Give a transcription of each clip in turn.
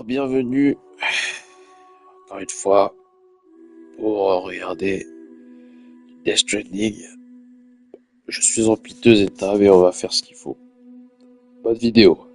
Bonsoir, bienvenue encore une fois pour regarder Death Stranding. Je suis en piteux état, mais on va faire ce qu'il faut. Bonne vidéo.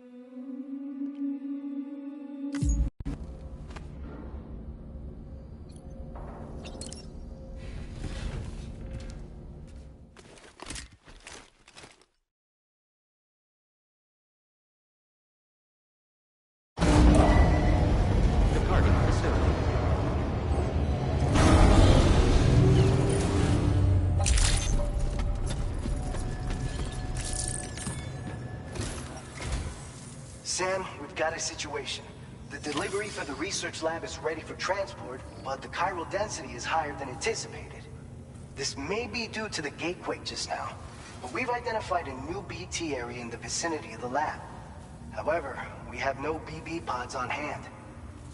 Sam, we've got a situation. The delivery for the research lab is ready for transport, but the chiral density is higher than anticipated. This may be due to the gatequake just now, but we've identified a new BT area in the vicinity of the lab. However, we have no BB pods on hand.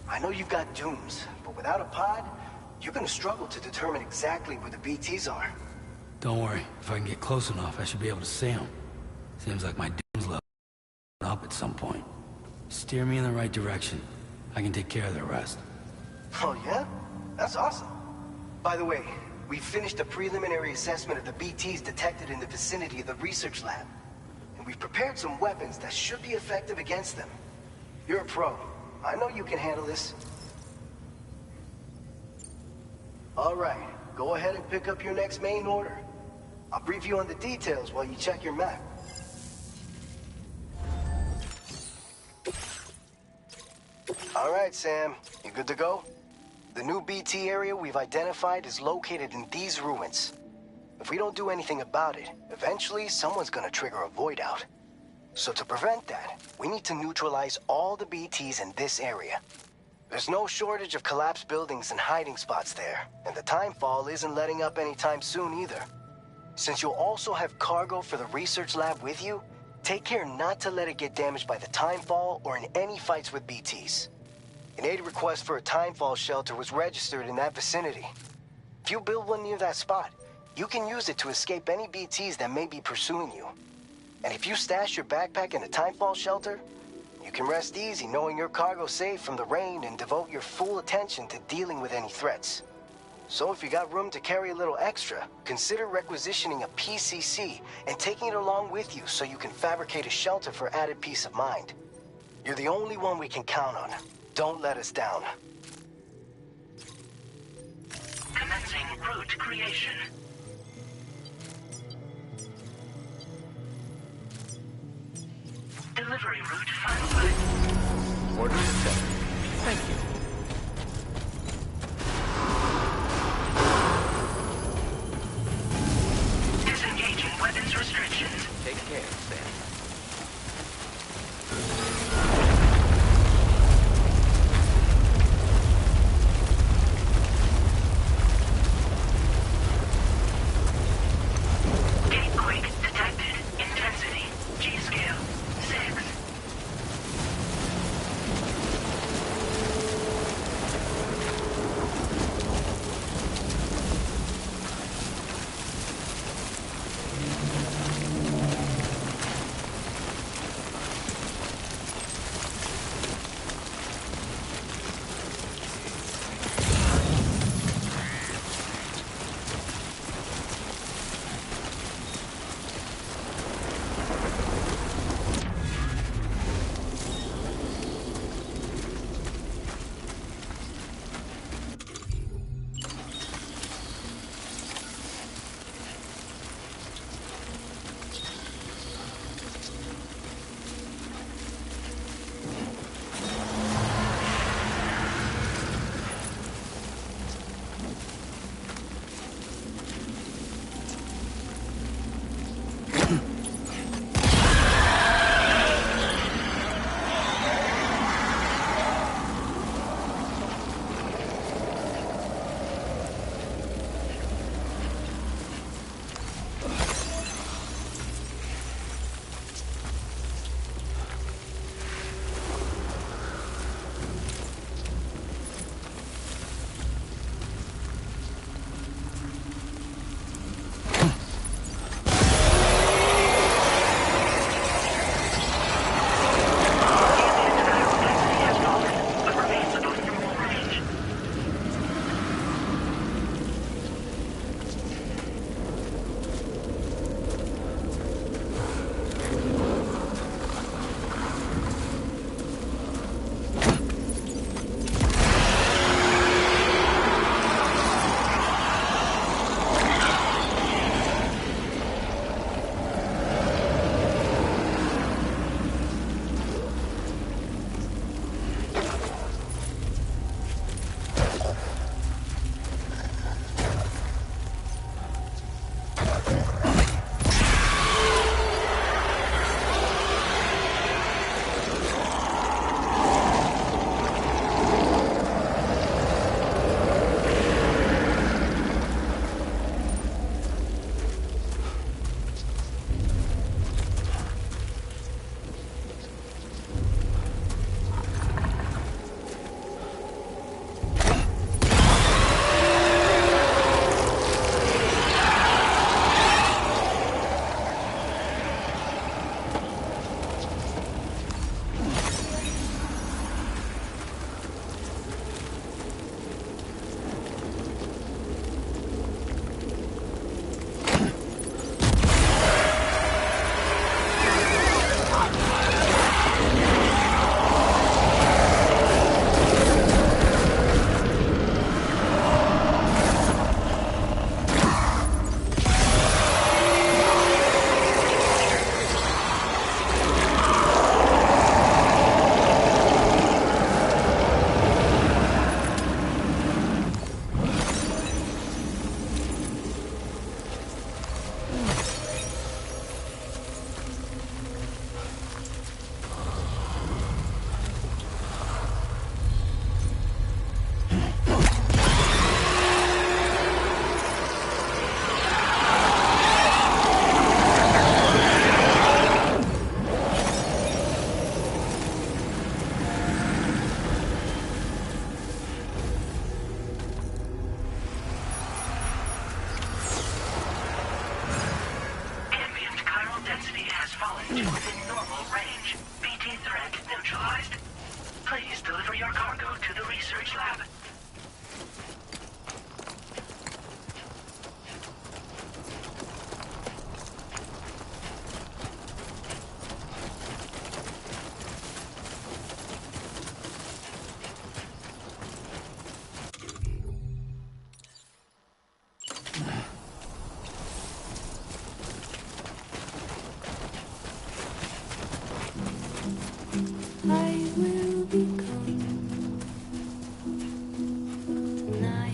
I know you've got dooms, but without a pod, you're gonna struggle to determine exactly where the BTs are. Don't worry. If I can get close enough, I should be able to see them. Seems like my dooms level up at some point. Steer me in the right direction. I can take care of the rest. Oh yeah? That's awesome. By the way, we finished a preliminary assessment of the BTs detected in the vicinity of the research lab. And we've prepared some weapons that should be effective against them. You're a pro. I know you can handle this. All right, go ahead and pick up your next main order. I'll brief you on the details while you check your map. All right, Sam. You good to go? The new BT area we've identified is located in these ruins. If we don't do anything about it, eventually someone's gonna trigger a void out. So to prevent that, we need to neutralize all the BTs in this area. There's no shortage of collapsed buildings and hiding spots there, and the timefall isn't letting up anytime soon either. Since you'll also have cargo for the research lab with you, take care not to let it get damaged by the timefall or in any fights with BTs. An aid request for a timefall shelter was registered in that vicinity. If you build one near that spot, you can use it to escape any BTs that may be pursuing you. And if you stash your backpack in a timefall shelter, you can rest easy knowing your cargo's safe from the rain and devote your full attention to dealing with any threats. So if you got room to carry a little extra, consider requisitioning a PCC and taking it along with you so you can fabricate a shelter for added peace of mind. You're the only one we can count on. Don't let us down. Commencing route creation. Delivery route finalized. Order accepted. Thank you. Disengaging weapons restrictions. Take care, Sam. Gatequake detected. Intensity. G-scale. 6. your cargo to the research lab. I will be coming tonight.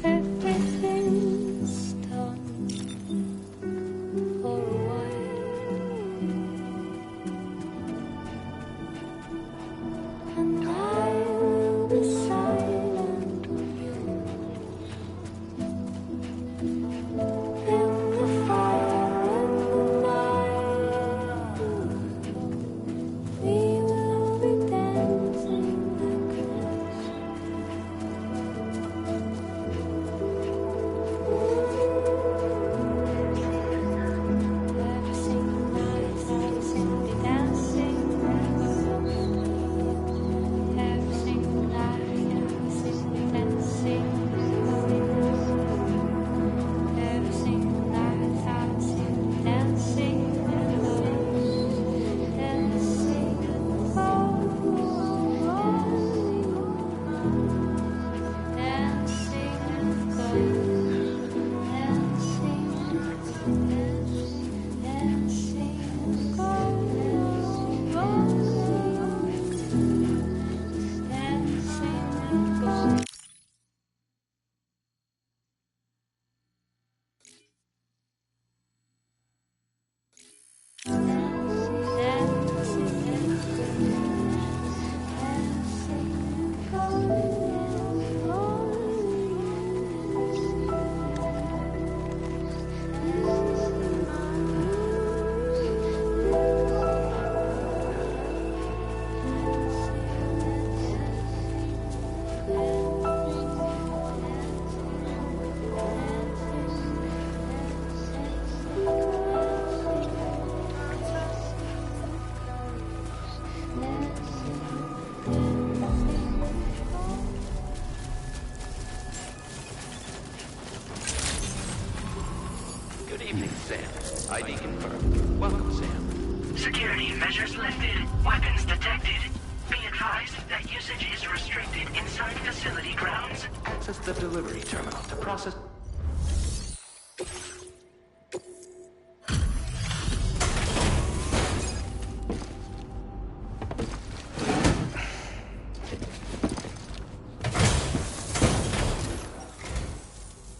Everything's done for a while, and I will be silent on you. In the fire, in the night, we will be dancing like girls. Every single night, every single dancing like girls. Every single night, every single dancing like girls. Every single night, every single dancing like girls. Dancing like girls. Dancing like girls. Good evening, Sam. ID confirmed. Welcome, Sam. Security measures lifted. Weapons detected. Be advised that usage is restricted inside facility grounds. Access the delivery terminal to process...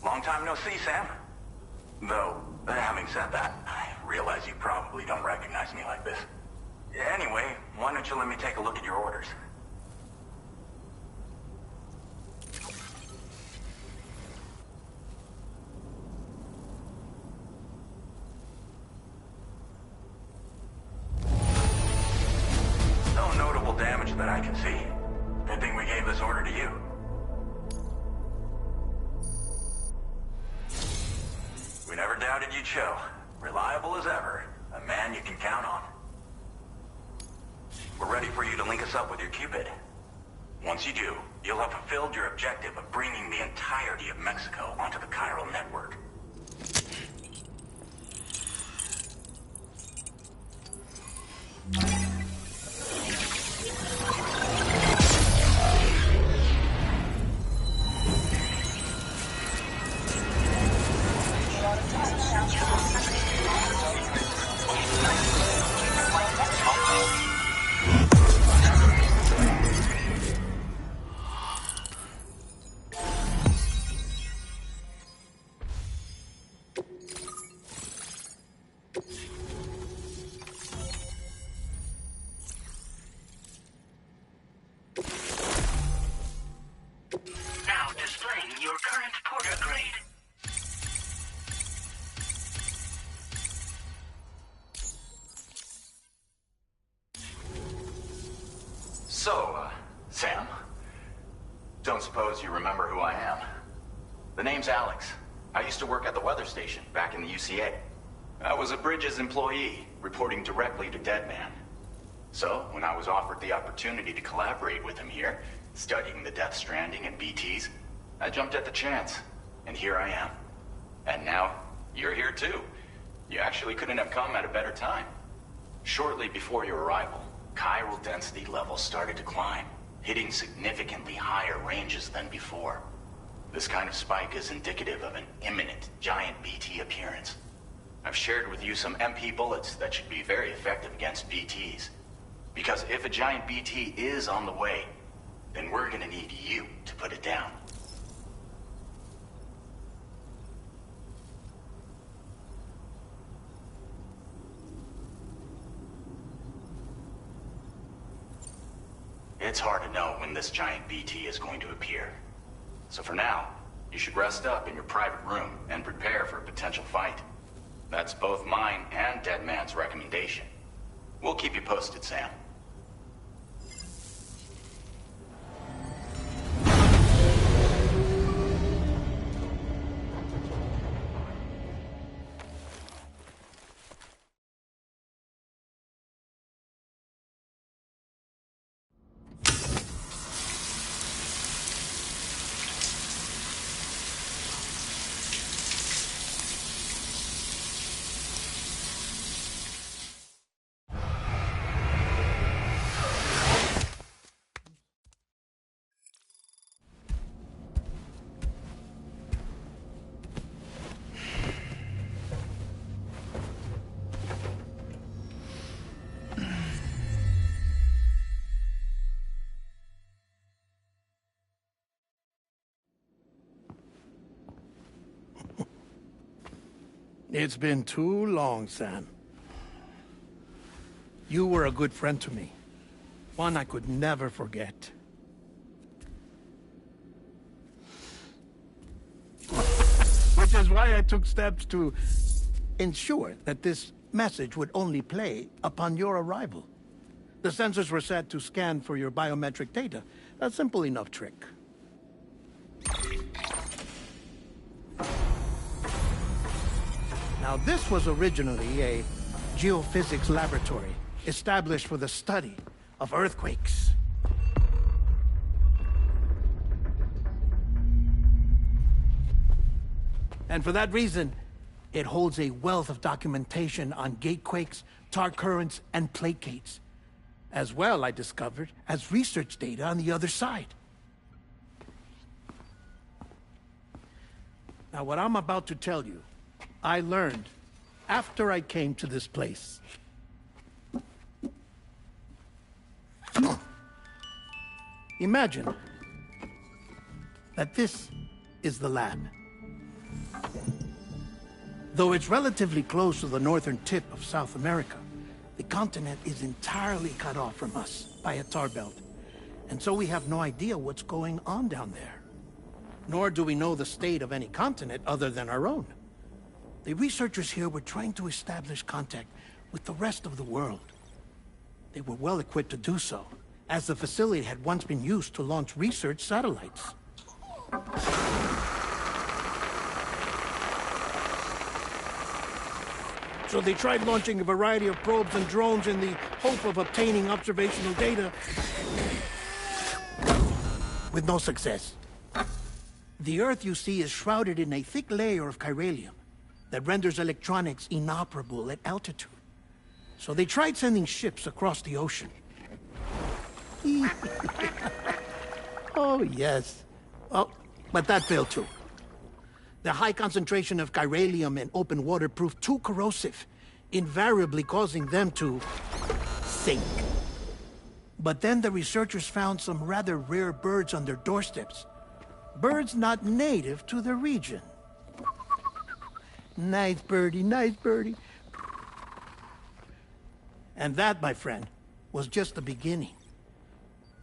Long time no see, Sam. Though, having said that, I realize you probably don't recognize me like this. Anyway, why don't you let me take a look at your orders? No notable damage that I can see. Good thing we gave this order to you. We never doubted you'd show. Reliable as ever. A man you can count on. We're ready for you to link us up with your Cupid. Once you do, you'll have fulfilled your objective of bringing the entirety of Mexico onto the chiral network. Now displaying your current porter grade. So, Sam, don't suppose you remember who I am? The name's Alex. I used to work at the weather station back in the UCA. I was a Bridges employee, reporting directly to DeadMan. So, when I was offered the opportunity to collaborate with him here, studying the Death Stranding and BTs, I jumped at the chance, and here I am. And now, you're here too. You actually couldn't have come at a better time. Shortly before your arrival, chiral density levels started to climb, hitting significantly higher ranges than before. This kind of spike is indicative of an imminent giant BT appearance. I've shared with you some MP bullets that should be very effective against BTs. Because if a giant BT is on the way, then we're gonna need you to put it down. It's hard to know when this giant BT is going to appear. So for now, you should rest up in your private room and prepare for a potential fight. That's both mine and DeadMan's recommendation. We'll keep you posted, Sam. It's been too long, Sam. You were a good friend to me. One I could never forget. Which is why I took steps to ensure that this message would only play upon your arrival. The sensors were set to scan for your biometric data. A simple enough trick. Now, this was originally a geophysics laboratory established for the study of earthquakes. And for that reason, it holds a wealth of documentation on gatequakes, tar currents, and placates. As well, I discovered, as research data on the other side. Now, what I'm about to tell you, I learned after I came to this place. Imagine that this is the lab. Though it's relatively close to the northern tip of South America, the continent is entirely cut off from us by a tar belt. And so we have no idea what's going on down there. Nor do we know the state of any continent other than our own. The researchers here were trying to establish contact with the rest of the world. They were well equipped to do so, as the facility had once been used to launch research satellites. So they tried launching a variety of probes and drones in the hope of obtaining observational data, with no success. The Earth, you see, is shrouded in a thick layer of chiralium that renders electronics inoperable at altitude. So they tried sending ships across the ocean. Oh, yes. Oh, but that failed too. The high concentration of chiralium in open water proved too corrosive, invariably causing them to sink. But then the researchers found some rather rare birds on their doorsteps. Birds not native to the region. Nice birdie, nice birdie. And that, my friend, was just the beginning.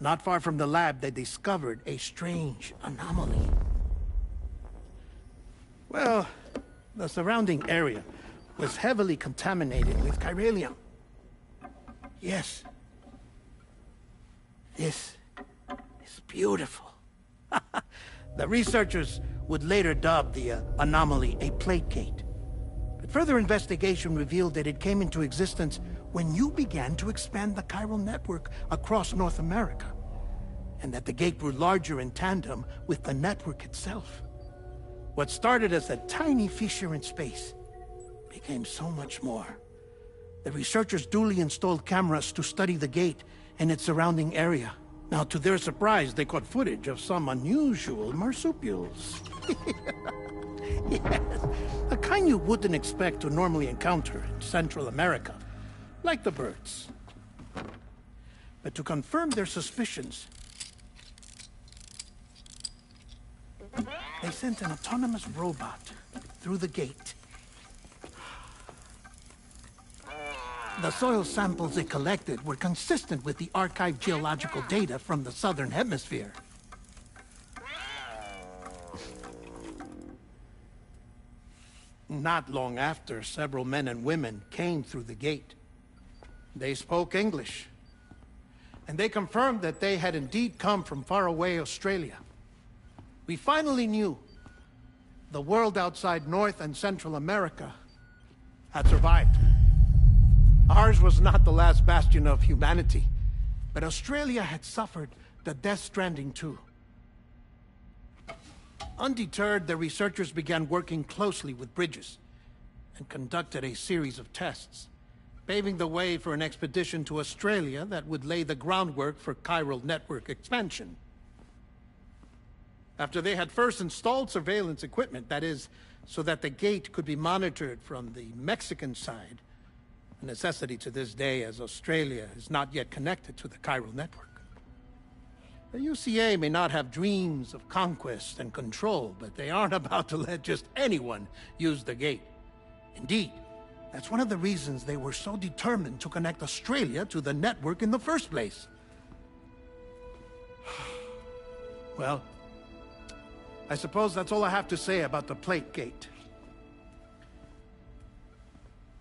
Not far from the lab, they discovered a strange anomaly. Well, the surrounding area was heavily contaminated with chiralium. Yes. This is beautiful. The researchers would later dub the anomaly a placate. But Further investigation revealed that it came into existence when you began to expand the chiral network across North America, and that the gate grew larger in tandem with the network itself. What started as a tiny fissure in space became so much more. The researchers duly installed cameras to study the gate and its surrounding area. Now, to their surprise, they caught footage of some unusual marsupials. Yes, the kind you wouldn't expect to normally encounter in Central America, like the birds. But to confirm their suspicions, they sent an autonomous robot through the gate. The soil samples it collected were consistent with the archived geological data from the Southern Hemisphere. Not long after, several men and women came through the gate. They spoke English, and they confirmed that they had indeed come from faraway Australia. We finally knew the world outside North and Central America had survived. Ours was not the last bastion of humanity, but Australia had suffered the Death Stranding too. Undeterred, the researchers began working closely with Bridges and conducted a series of tests, paving the way for an expedition to Australia that would lay the groundwork for chiral network expansion. After they had first installed surveillance equipment, that is, so that the gate could be monitored from the Mexican side, a necessity to this day as Australia is not yet connected to the chiral network. The UCA may not have dreams of conquest and control, but they aren't about to let just anyone use the gate. Indeed, that's one of the reasons they were so determined to connect Australia to the network in the first place. Well, I suppose that's all I have to say about the plate gate.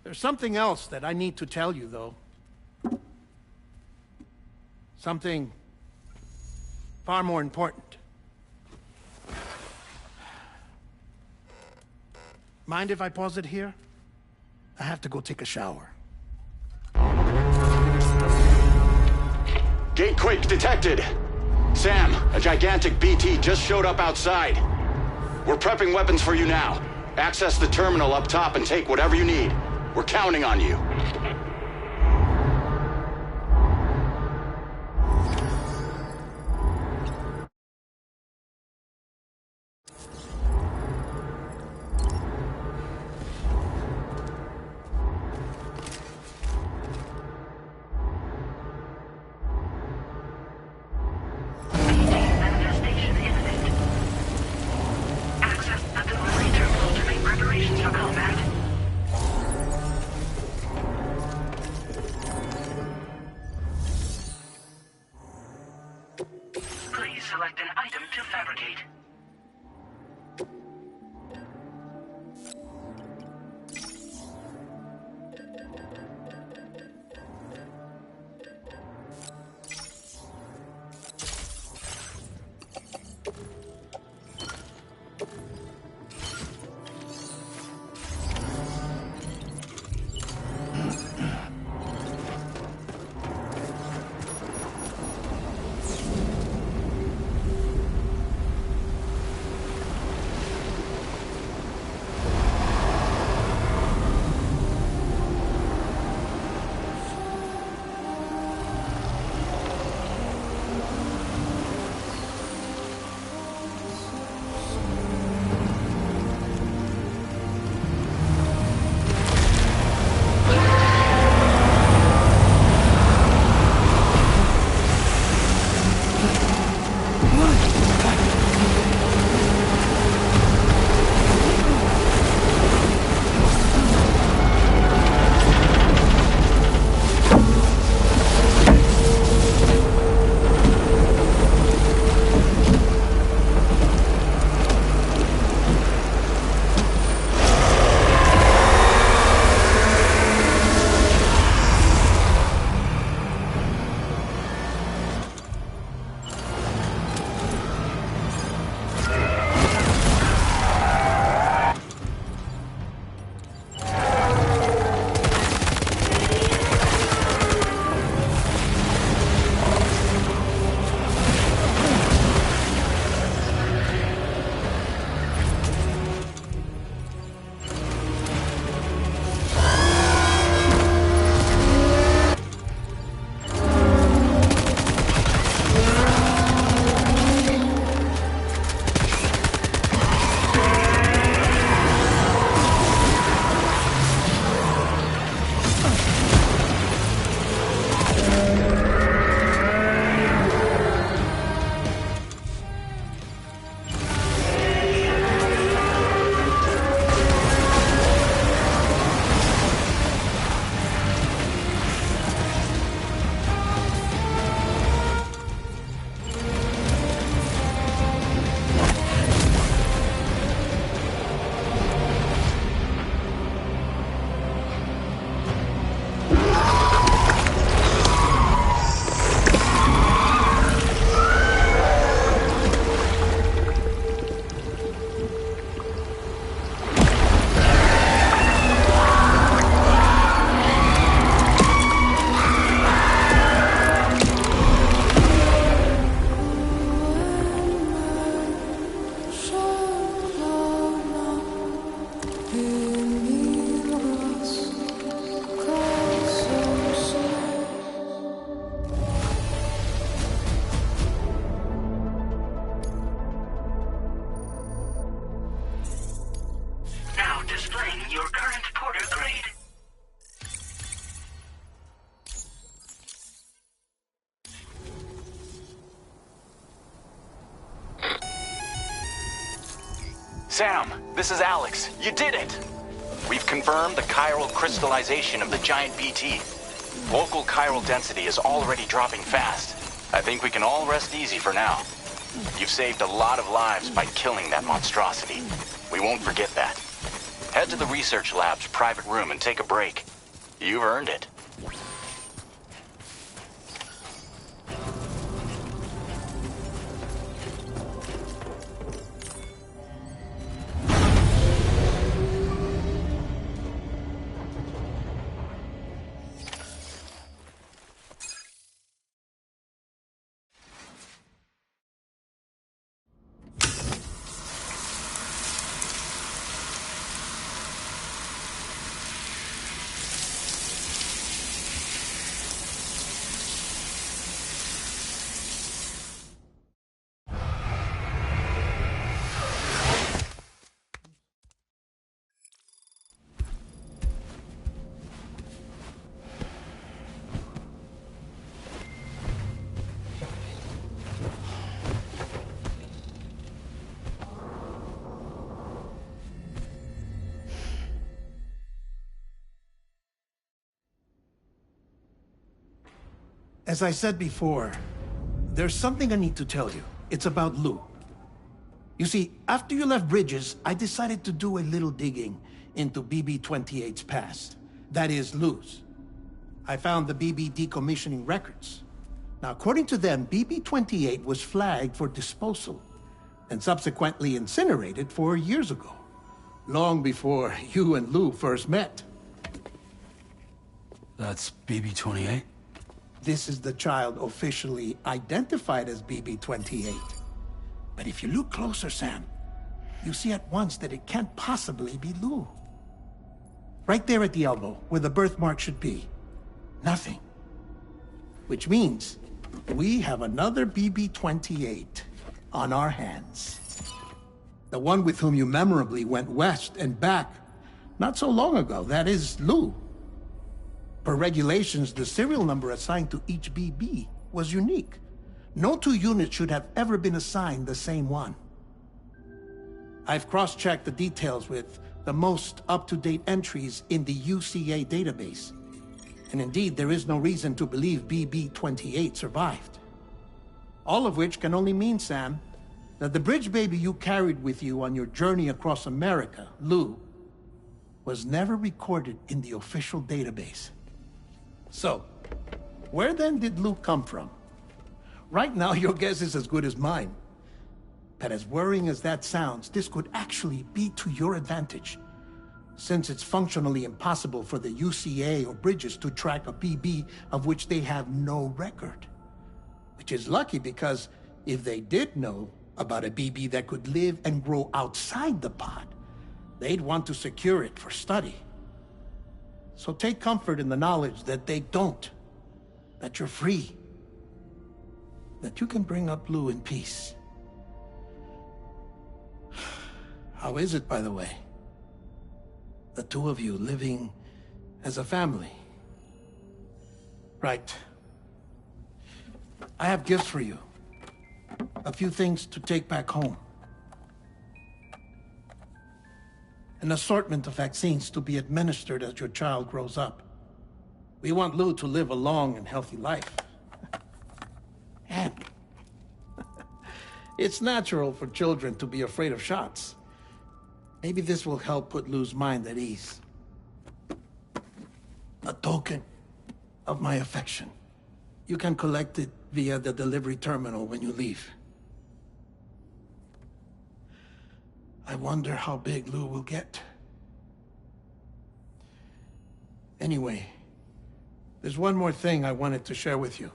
There's something else that I need to tell you, though. Something far more important. Mind if I pause it here? I have to go take a shower. Gate quake detected. Sam, a gigantic BT just showed up outside. We're prepping weapons for you now. Access the terminal up top and take whatever you need. We're counting on you. Manifestation imminent. Access the delivery terminal to make preparations for combat. Please select an item to fabricate. Sam, this is Alex. You did it! We've confirmed the chiral crystallization of the giant BT. Local chiral density is already dropping fast. I think we can all rest easy for now. You've saved a lot of lives by killing that monstrosity. We won't forget that. Head to the research lab's private room and take a break. You've earned it. As I said before, there's something I need to tell you. It's about Lou. You see, after you left Bridges, I decided to do a little digging into BB-28's past. That is, Lou's. I found the BB decommissioning records. Now, according to them, BB-28 was flagged for disposal and subsequently incinerated 4 years ago, long before you and Lou first met. That's BB-28? This is the child officially identified as BB-28. But if you look closer, Sam, you see at once that it can't possibly be Lou. Right there at the elbow, where the birthmark should be. Nothing. Which means we have another BB-28 on our hands. The one with whom you memorably went west and back not so long ago, that is Lou. Per regulations, the serial number assigned to each BB was unique. No two units should have ever been assigned the same one. I've cross-checked the details with the most up-to-date entries in the UCA database. And indeed, there is no reason to believe BB-28 survived. All of which can only mean, Sam, that the bridge baby you carried with you on your journey across America, Lou, was never recorded in the official database. So, where then did Lou come from? Right now, your guess is as good as mine. But as worrying as that sounds, this could actually be to your advantage, since it's functionally impossible for the UCA or Bridges to track a BB of which they have no record. Which is lucky because if they did know about a BB that could live and grow outside the pod, they'd want to secure it for study. So take comfort in the knowledge that they don't, that you're free, that you can bring up Lou in peace. How is it, by the way? The two of you living as a family. Right. I have gifts for you. A few things to take back home. An assortment of vaccines to be administered as your child grows up. We want Lou to live a long and healthy life. And it's natural for children to be afraid of shots. Maybe this will help put Lou's mind at ease. A token of my affection. You can collect it via the delivery terminal when you leave. I wonder how big Lou will get. Anyway, there's one more thing I wanted to share with you.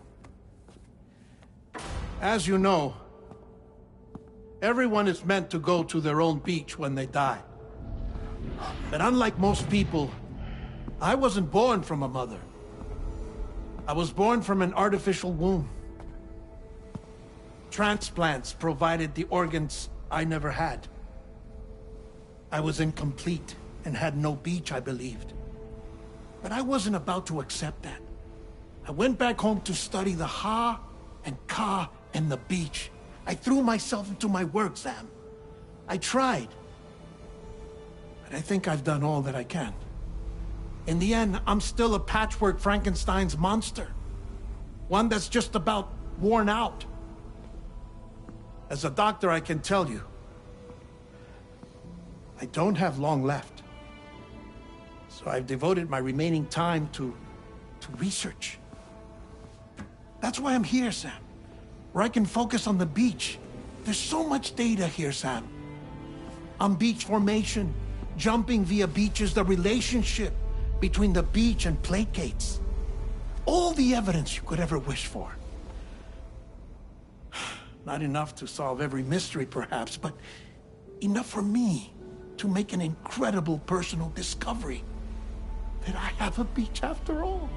As you know, everyone is meant to go to their own beach when they die. But unlike most people, I wasn't born from a mother. I was born from an artificial womb. Transplants provided the organs I never had. I was incomplete and had no beach, I believed. But I wasn't about to accept that. I went back home to study the Ha and Ka and the beach. I threw myself into my work, Sam. I tried, But I think I've done all that I can. In the end, I'm still a patchwork Frankenstein's monster. One that's just about worn out. As a doctor, I can tell you, I don't have long left. So I've devoted my remaining time to research. That's why I'm here, Sam. Where I can focus on the beach. There's so much data here, Sam. On beach formation, jumping via beaches, the relationship between the beach and plate gates. All the evidence you could ever wish for. Not enough to solve every mystery, perhaps, but enough for me to make an incredible personal discovery. That I have a beach after all.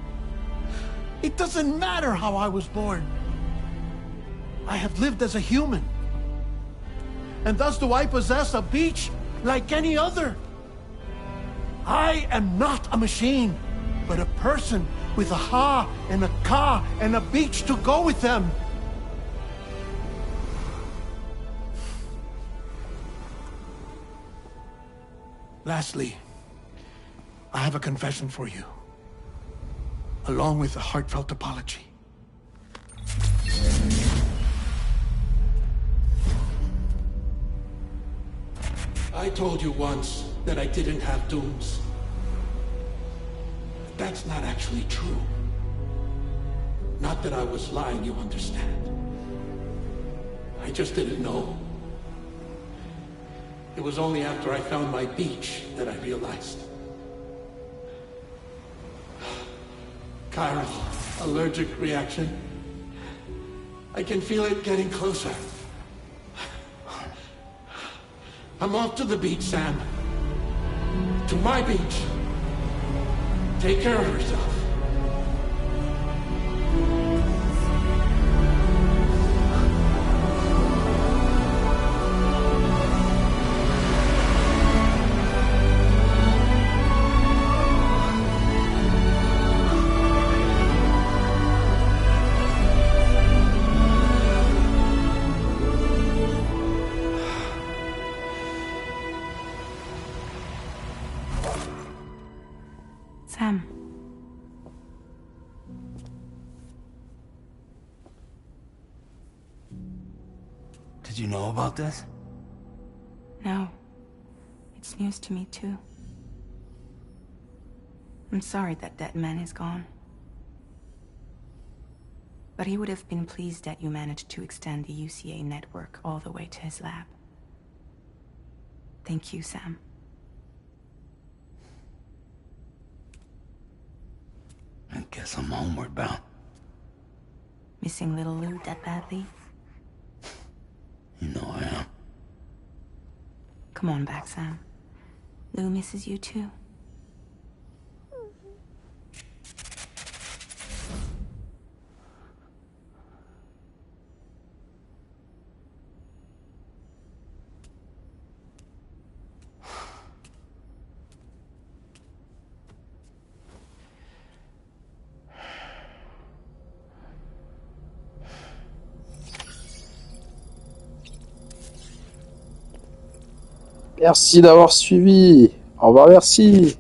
It doesn't matter how I was born. I have lived as a human. And thus do I possess a beach like any other. I am not a machine, but a person with a ha and a ka and a beach to go with them. Lastly, I have a confession for you, along with a heartfelt apology. I told you once that I didn't have dooms. But that's not actually true. Not that I was lying, you understand. I just didn't know. It was only after I found my beach that I realized. Chiral allergic reaction. I can feel it getting closer. I'm off to the beach, Sam. To my beach. Take care of yourself. Sam. Did you know about this? No. It's news to me, too. I'm sorry that DeadMan is gone. But he would have been pleased that you managed to extend the UCA network all the way to his lab. Thank you, Sam. I guess I'm homeward bound. Missing little Lou that badly? You know I am. Come on back, Sam. Lou misses you too. Merci d'avoir suivi. Au revoir, merci.